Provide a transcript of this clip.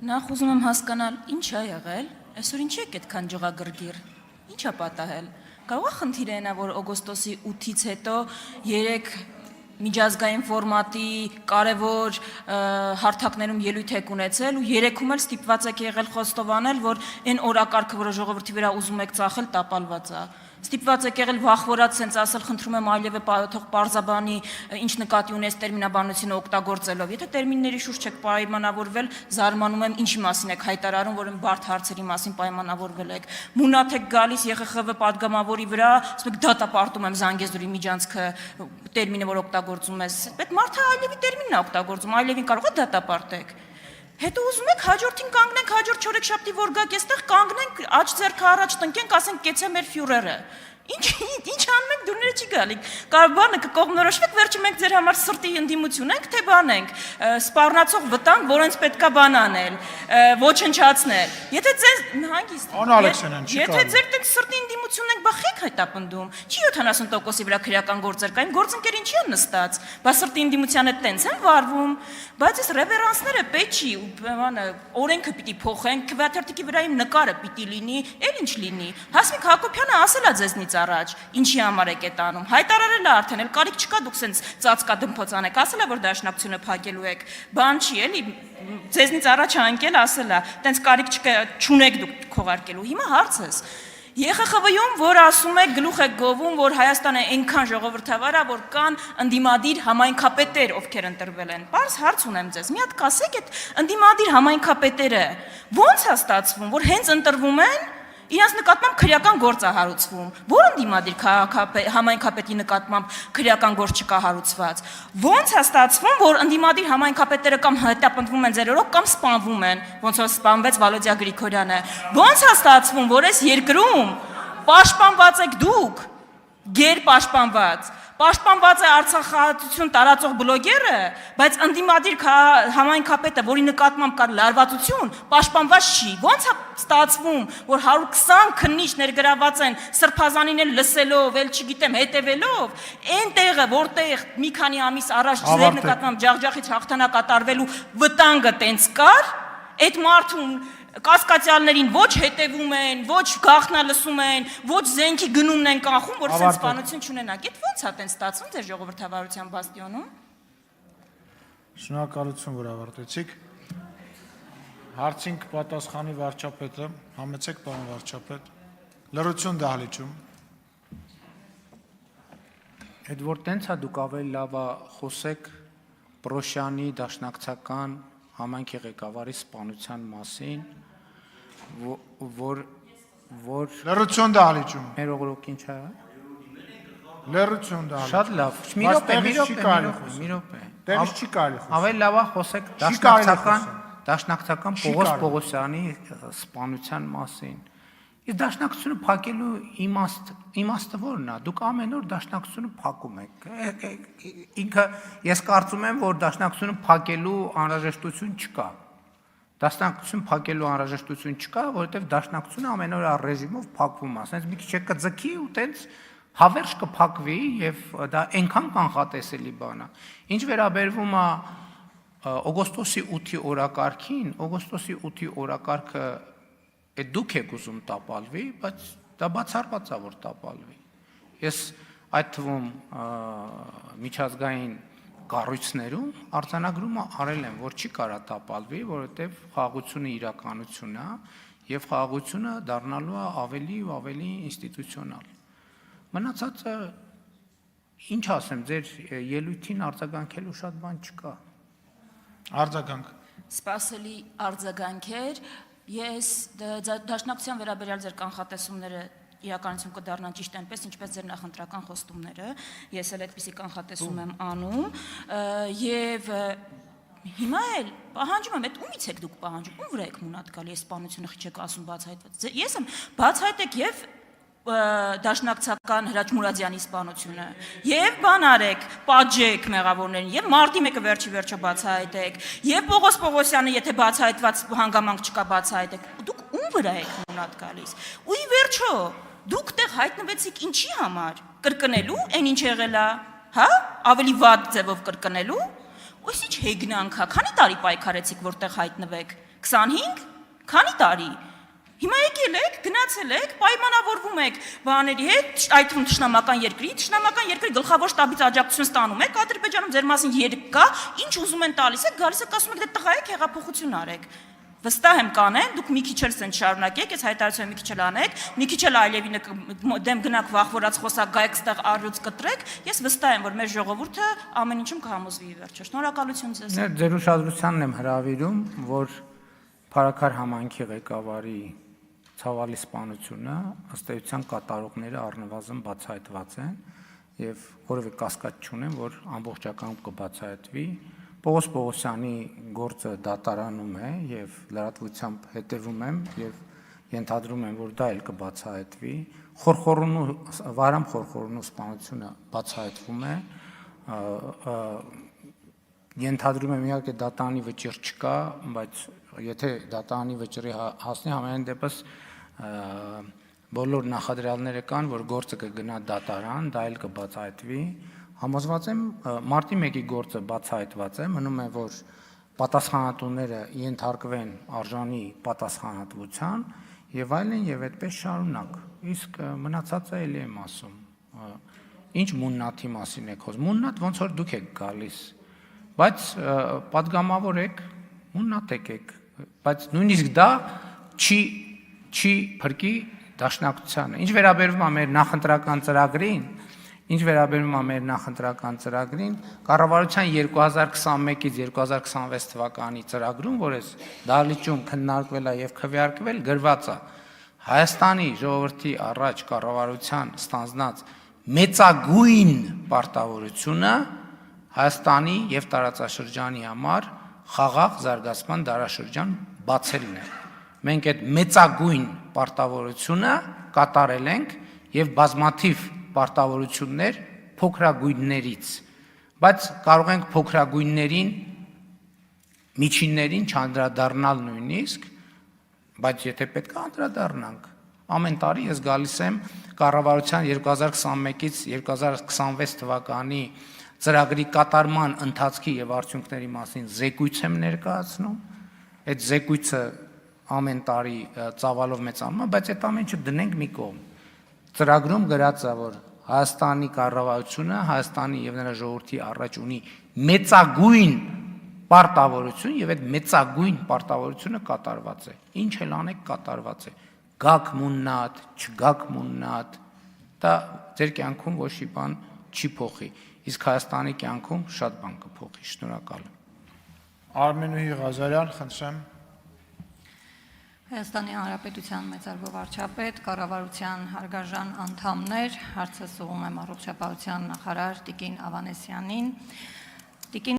Նախ ուզում եմ հասկանալ, ինչ է եղել, այսօր ինչի եք այդքան ջղագրգիռ, ինչ է պատահել, կարող է խնդիրը նա, որ օգոստոսի 8-ից հետո 3 միջազգային ֆորմատի կարևոր հարթակներում ելույթ եք ունեցել ու 3-ում էլ ստիպված եք եղել խոստովանել, որ այն օրակարգը, որը ժողովրդի վրա ուզում եք ծախել, տապալված է։ Ստիպված եք եղել վախվորած սենց ասել, խնդրում եմ այլևէ թող պարզաբանի, ինչ նկատի ունես տերմինաբանությունը օգտագործելով։ Եթե տերմինների շուրջ եք պայմանավորվել, զարմանում եմ ինչի մասին եք հայտարարում, որ բարդ հարցերի մասին պայմանավորվել եք։ Մունաթ եք գալիս ԵԽԽՎ падգամավորի վրա, ասում եք դատապարտում եմ Զանգեզուրի միջանցքը, տերմինը, որ օգտագործում ես։ Այդ մարդը այլևի տերմինն է օգտագործում, այլևին կարող է դատապարտեք։ Հետո ուզում եք հաջորդին կանգնենք, հաջորդ չորեքշաբթի որ գաք այստեղ կանգնենք, աջ ձեռքը առաջ տնկենք, ասենք կեցե մեր ֆյուրերը։ Ինչ անում եք, դուրները չի գալի։ Կարող բանը կկողմնորոշվեք, վերջը մենք ձեր համար սրտի ընդդիմություն ենք, թե բանենք, սպառնացող վտանգ, որոնց պետքա բան անել, ոչնչացնել։ Եթե ձեզ հանգիստ։ Եթե ձեր տենց սրտի ընդդիմությունն եք, բա խեք հայտապնդում։ Չի 70%-ի վրա քրեական գործեր կային, գործընկեր ինչի են նստած։ Բա սրտի ընդդիմությանը տենց են վարվում։ Բայց այս ռևերանսները պետք չի, բանը օրենքը պիտի փոխենք, քվեաթերթիկի վրա իմ նկարը պիտի լինի, էլ ինչ լինի։ Հասմիկ Հակոբյանը ասել է ձեզնից առաջ, ինչի համար եք այդ անում։ Հայտարարել է արդեն, էլ կարիք չկա դուք սենց ծածկա դմփոց անեք, ասել է որ դաշնակցությունը փակելու եք։ Բան չի, էլի ձեզնից առաջ անկել ասել է, տենց կարիք չկա, չունեք դուք քողարկելու։ Հիմա հարցս ԵԽԽՎ-ում, որ ասում եք, գլուխ եք գովում, որ Հայաստանը այնքան ժողովրդավար է, որ կան ընդդիմադիր համայնքապետեր, ովքեր ընտրվել են։ Պարզ հարց ունեմ ձեզ, մի հատ կասեք այդ ընդդիմադիր համայնքապետերը ո՞նց է ստացվում, որ հենց ընտրվում են, իրենց նկատմամբ քրեական գործ է հարուցվում։ Որ ընդդիմադիր համայնքապետի նկատմամբ քրեական գործ չկա հարուցված։ Ո՞նց է ստացվում, որ ընդդիմադիր համայնքապետերը կամ հետապնդվում են ձեր օրոք կամ սպանվում են, ոնց որ սպանվեց Վալոդիա Գրիգորյանը։ Ո՞նց է ստացվում, որ այս երկրում պաշտպանված եք դուք, գերպաշտպանված։ Պաշտպանված է արցախահայություն տարածող բլոգերը, բայց ընդդիմադիր համայնքապետը, որի նկատմամբ կար լարվածություն, պաշտպանված չի։ Ոնց է ստացվում, որ 120 քննիչ ներգրաված են սրբազանին էլ լսելով, էլ չգիտեմ, հետևելով, այն տեղը, որտեղ մի քանի ամիս առաջ ձեր նկատմամբ ջախջախից հաղթանակ կատարվելու վտանգը տենց կար, այդ մարդուն կասկածյալներին ոչ հետևում են, ոչ գաղտնալսում են, ոչ զենքի գնումն են կանխում, որ սենց սպանություն չունենաք։ Այդ ո՞նց է տենց ստացվում ձեր ժողովրդավարության բաստիոնում։ Շնորհակալություն, որ ավարտեցիք։ Հարցին կպատասխանի վարչապետը, համեցեք պարոն վարչապետ։ Լրություն դահլիճում։ Այդ որ տենց է դուք ավելի լավ խոսեք Պրոշյանի դաշնակցական համայնքի ղեկավարի սպանության մասին, որ լրություն դահլիճում։ մեր օգրոք ինչ է։ Լրություն դահլիճում։ Շատ լավ։ Մի րոպե։ Տերից չի կարելի խոսել։ Ավելի լավ է խոսեք դաշնակցական Պողոս Պողոսյանի սպանության մասին։ Իսկ դաշնակցությունը փակելու իմաստը ո՞րն է։ Դուք ամեն օր դաշնակցությունը փակում եք։ Ինքը ես կարծում եմ, որ դաշնակցությունը փակելու անհրաժեշտություն չկա։ Դաշնակցություն փակելու անհրաժեշտություն չկա, որովհետև դաշնակցությունը ամեն օր ռեժիմով փակվում է։ Ասենց մի քիչ կձգի ու տենց հավերժ կփակվի եւ դա այնքան կանխատեսելի բան է։ Ինչ վերաբերվում է օգոստոսի 8-ի օրակարգին, օգոստոսի 8-ի օրակարգը այդ դուք եք ուզում տապալվի, բայց դա բացառված է, որ տապալվի։ Ես այդ թվում միջազգային կառույցներում արձանագրումը արել եմ, որ չի կարա տապալվի, որովհետև խաղաղությունը իրականություն է եւ խաղաղությունը դառնալու է ավելի ու ավելի ինստիտուցիոնալ։ Մնացածը ինչ ասեմ, ձեր ելույթին արձագանքելու շատ բան չկա։ Արձագանք։ Սպասելի արձագանքեր, ես դաշնակցության վերաբերյալ ձեր կանխատեսումները իրականություն կդառնան ճիշտ այնպես, ինչպես ձեր նախընտրական խոստումները, ես էլ այդպիսի կանխատեսում եմ անում, եւ հիմա էլ պահանջում եմ, այդ ումից եք դուք պահանջում, ում վրա եք մունատ գալի, այս սպանությունը չեք ասում բացահայտված։ Ես եմ բացահայտեք եւ դաշնակցական Հրաչ Մուրադյանի սպանությունը եւ բան արեք, պատժեք մեղավորներին եւ մարտի 1-ը վերջի վերջը բացահայտեք եւ Պողոս Պողոսյանը եթե բացահայտված հանգամանք չկա բացահայտեք, դուք ում վրա եք մունատ գալիս։ Ու ի վերջո դուք տեղ հայտնվեցիք ինչի համար, կրկնելու, այն ինչ եղել է, հա, ավելի վատ ձևով կրկնելու, Ոյս ինչ հեգնանք է, քանի տարի պայքարեցիք, որտեղ հայտնվեք։ 25? Քանի տարի։ Հիմա եկել եք, գնացել եք, պայմանավորվում եք բաների հետ, այդ թվում թշնամական երկրի գլխավոր շտաբից աջակցություն ստանում եք, Ադրբեջանում ձեր մասին երկ կա, ինչ ուզում են տալիս եք, գալիս եք ասում եք դե տղա եք, հեղափոխություն արեք։ Վստահ եմ կանեն, դուք մի քիչ էլ սենց շարունակեք, այս հայտարարությունը մի քիչ էլ անեք, մի քիչ էլ Ալիևինը դեմ գնաք վախվորած խոսակ գայեք ստեղ առյուծ կտրեք, ես վստահ եմ, որ մեր ժողովուրդը ամեն ինչում կհամոզվի ի վերջո։ Շնորհակալություն ձեզ։ Ձեր ուշադրությանն եմ հրավիրում, որ Փարաքար համայնքի ղեկավարի ցավալի սպանությունը ըստ էության կատարողները առնվազն բացահայտված են եւ որևէ կասկած չունեմ, որ ամբողջական կբացահայտվի։ Պողոս Պողոսյանի գործը դատարանում է եւ լրատվությամբ հետեւում եմ եւ ենթադրում եմ, որ դա էլ կբացահայտվի։ Վարամ Խորխորունու սպանությունը բացահայտվում է։ Ենթադրում եմ իհարկե դատարանի վճիռ չկա, բայց եթե դատարանի վճռի հասնի, համենայն դեպս բոլոր նախադրյալները կան, որ գործը կգնա դատարան, դա էլ կբացահայտվի։ Համոզված եմ, մարտի 1-ի գործը բացահայտված է, մնում է, որ պատասխանատուները ենթարկվեն արժանի պատասխանատվության եւ այլն եւ այդպես շարունակ։ Իսկ մնացածը էլի եմ ասում։ Ինչ մուննաթի մասին եք խոսում։ Մուննաթ ոնց որ դուք եք գալիս, բայց պատգամավոր եք, մուննաթ եք, բայց նույնիսկ դա չի փրկի դաշնակցությանը։ Ինչ վերաբերում է մեր նախընտրական ծրագրին, կառավարության 2021-ից 2026 թվականի ծրագրում, որ այս դահլիճում քննարկվել է եւ քվեարկվել, գրված է Հայաստանի ժողովրդի առաջ կառավարության ստանձնած մեծագույն պարտավորությունը Հայաստանի եւ տարածաշրջանի համար խաղաղ զարգացման դարաշրջան բացելն է։ Մենք այդ մեծագույն պարտավորությունը կատարել ենք եւ բազմաթիվ պարտավորություններ փոքրագույններից, բայց կարող ենք փոքրագույններին, միջիններին չանդրադառնալ նույնիսկ, բայց եթե պետք է անդրադառնանք, ամեն տարի ես գալիս եմ կառավարության 2021-ից 2026 թվականի ծրագրի կատարման ընթացքի եւ արդյունքների մասին զեկույց եմ ներկայացնում, այդ զեկույցը ամեն տարի ծավալով մեծանում է, բայց այդ ամեն ինչը դնենք մի կողմ։ Ծրագրում գրած է, որ Հայաստանի կառավարությունը Հայաստանի եւ նրա ժողովրդի առաջ ունի մեծագույն պարտավորություն եւ այդ մեծագույն պարտավորությունը կատարված է։ Ինչ էլ անեք կատարված է։ Գաք մուննատ, չգաք մուննատ, դա ձեր կյանքում ոչ մի բան չի փոխի։ Իսկ Հայաստանի կյանքում շատ բան կփոխի։ Շնորհակալ եմ։ Արմենուհի Ղազարյան, խնդրեմ։ Հայաստանի Հանրապետության մեծարգո վարչապետ, կառավարության հարգարժան անդամներ, հարցս ուղղում եմ առողջապահության նախարար Տիկին Ավանեսյանին։